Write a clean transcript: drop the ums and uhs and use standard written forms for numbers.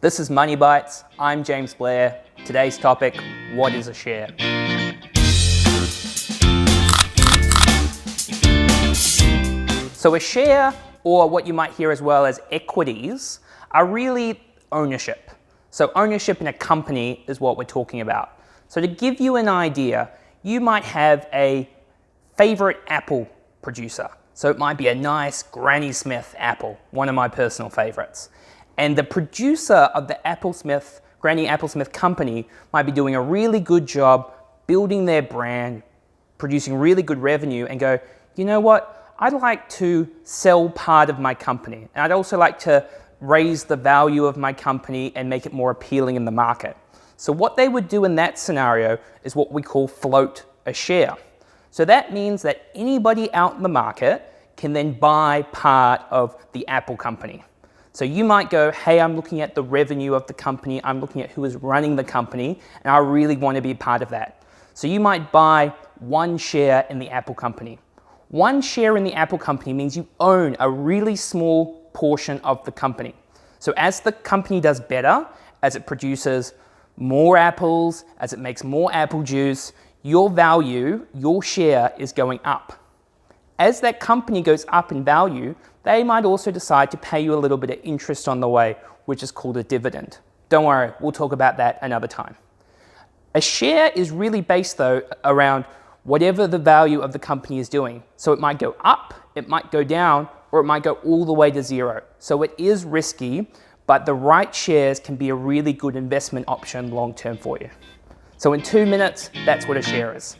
This is Money Bites. I'm James Blair. Today's topic, what is a share? So a share, or what you might hear as well as equities, are really ownership. So ownership in a company is what we're talking about. So to give you an idea, you might have a favorite apple producer. So it might be a nice Granny Smith apple, one of my personal favorites. And the producer of the Granny Apple Smith company might be doing a really good job building their brand, producing really good revenue, and go, you know what, I'd like to sell part of my company. And I'd also like to raise the value of my company and make it more appealing in the market. So what they would do in that scenario is what we call float a share. So that means that anybody out in the market can then buy part of the Apple company. So you might go, hey, I'm looking at the revenue of the company, I'm looking at who is running the company, and I really want to be a part of that. So you might buy one share in the Apple company. One share in the Apple company means you own a really small portion of the company. So as the company does better, as it produces more apples, as it makes more apple juice, your value, your share is going up. As that company goes up in value, they might also decide to pay you a little bit of interest on the way, which is called a dividend. Don't worry, we'll talk about that another time. A share is really based though around whatever the value of the company is doing. So it might go up, it might go down, or it might go all the way to zero. So it is risky, but the right shares can be a really good investment option long term for you. So in 2 minutes, that's what a share is.